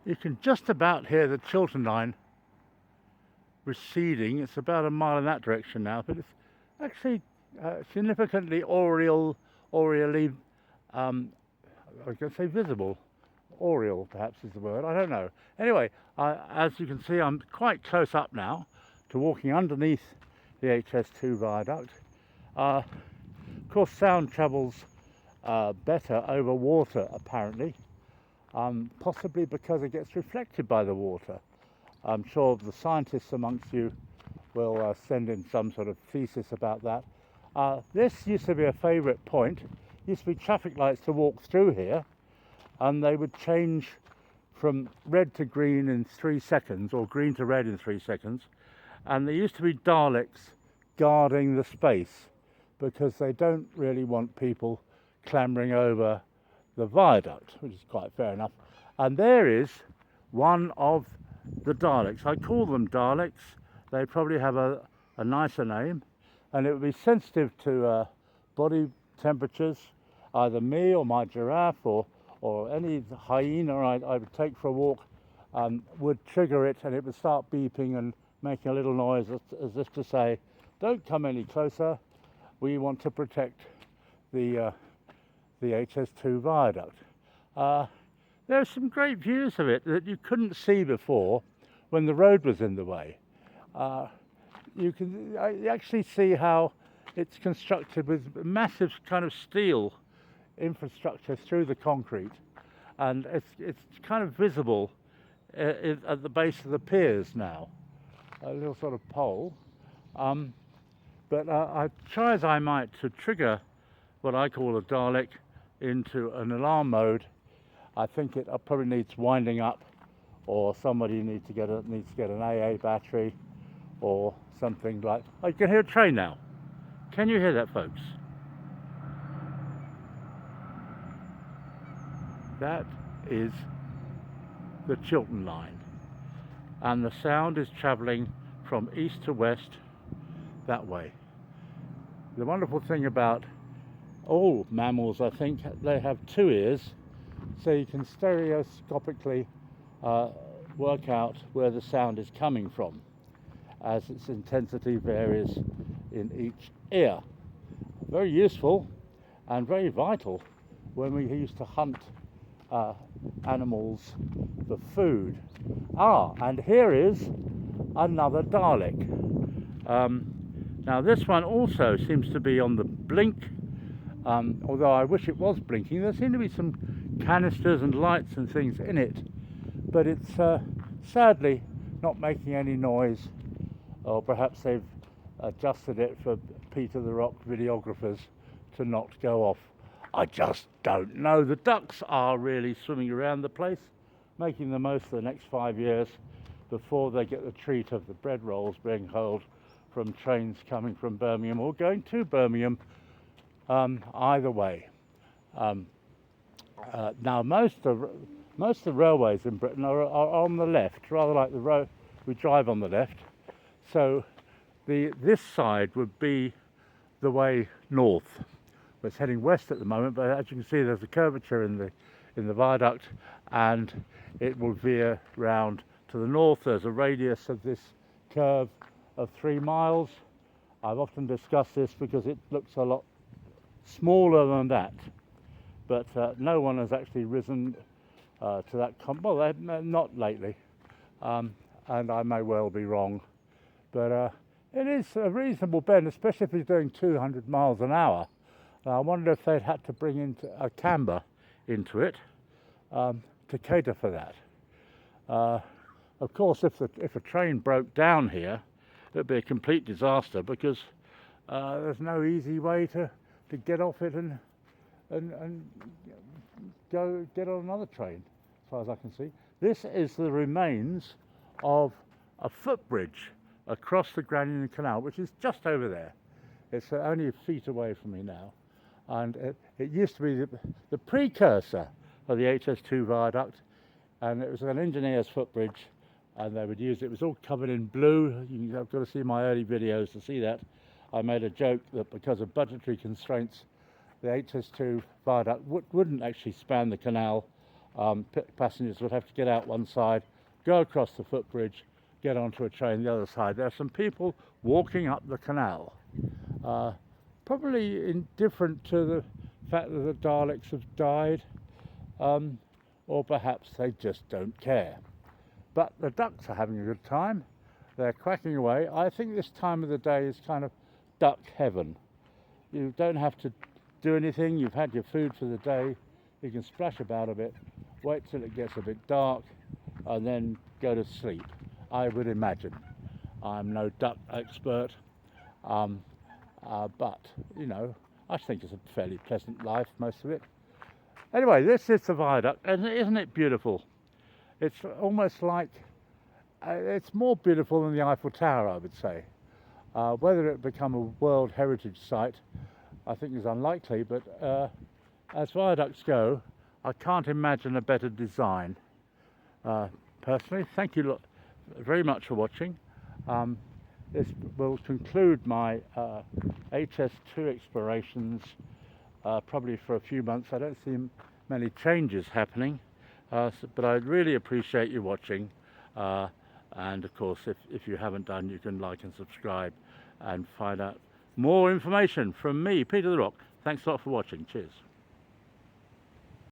You can just about hear the Chiltern line receding. It's about a mile in that direction now, but it's actually significantly aerially, I was going to say visible. Aerial, perhaps is the word, I don't know. Anyway, as you can see, I'm quite close up now to walking underneath the HS2 viaduct. Of course, sound travels better over water, apparently, possibly because it gets reflected by the water. I'm sure the scientists amongst you will send in some sort of thesis about that. This used to be a favourite point. Used to be traffic lights to walk through here, and they would change from red to green in 3 seconds, or green to red in 3 seconds. And there used to be Daleks guarding the space because they don't really want people clambering over the viaduct, which is quite fair enough. And there is one of the Daleks. I call them Daleks. They probably have a nicer name, and it would be sensitive to body temperatures. Either me or my giraffe or any hyena I would take for a walk would trigger it, and it would start beeping and making a little noise as if to say, don't come any closer, we want to protect the HS2 viaduct. There are some great views of it that you couldn't see before when the road was in the way. You can actually see how it's constructed with massive kind of steel infrastructure through the concrete, and it's kind of visible at the base of the piers now, a little sort of pole. But I try as I might to trigger what I call a Dalek into an alarm mode. I think it probably needs winding up, or somebody needs to get an AA battery or something like. Oh, you can hear a train now. Can you hear that, folks? That is the Chiltern line, and the sound is travelling from east to west that way. The wonderful thing about all mammals, I think, they have 2 ears, so you can stereoscopically work out where the sound is coming from as its intensity varies in each ear. Very useful and very vital when we used to hunt animals for food. And here is another Dalek. Now this one also seems to be on the blink, although I wish it was blinking. There seem to be some canisters and lights and things in it, but it's sadly not making any noise, or perhaps they've adjusted it for Peter the Rock videographers to not go off. I just don't know. The ducks are really swimming around the place, making the most of the next 5 years before they get the treat of the bread rolls being hurled from trains coming from Birmingham or going to Birmingham, either way. Now most of the railways in Britain are on the left, rather like the road we drive on the left. So this side would be the way north. It's heading west at the moment, but as you can see, there's a curvature in the viaduct, and it will veer round to the north. There's a radius of this curve of 3 miles. I've often discussed this because it looks a lot smaller than that, but no one has actually risen to that. Well, not lately, and I may well be wrong, but it is a reasonable bend, especially if you're doing 200 miles an hour. I wonder if they'd had to bring in a camber into it to cater for that. Of course, if a train broke down here, it would be a complete disaster because there's no easy way to get off it and go get on another train, as far as I can see. This is the remains of a footbridge across the Grand Canal, which is just over there. It's only a feet away from me now. And it used to be the precursor of the HS2 viaduct, and it was an engineer's footbridge, and they would use it. It was all covered in blue. You've got to see my early videos to see that. I made a joke that because of budgetary constraints, the HS2 viaduct wouldn't actually span the canal Passengers would have to get out one side, go across the footbridge, get onto a train the other side. There are some people walking up the canal, probably indifferent to the fact that the Daleks have died, or perhaps they just don't care. But the ducks are having a good time. They're quacking away. I think this time of the day is kind of duck heaven. You don't have to do anything. You've had your food for the day. You can splash about a bit, wait till it gets a bit dark, and then go to sleep, I would imagine. I'm no duck expert, but, you know, I think it's a fairly pleasant life, most of it. Anyway, this is the viaduct, and isn't it beautiful? It's almost like, it's more beautiful than the Eiffel Tower, I would say. Whether it become a World Heritage Site, I think is unlikely, but as viaducts go, I can't imagine a better design. Personally, thank you very much for watching. This will conclude my HS2 explorations, probably for a few months. I don't see many changes happening, but I really appreciate you watching. And of course, if you haven't done, you can like and subscribe and find out more information from me, Peter the Rock. Thanks a lot for watching. Cheers.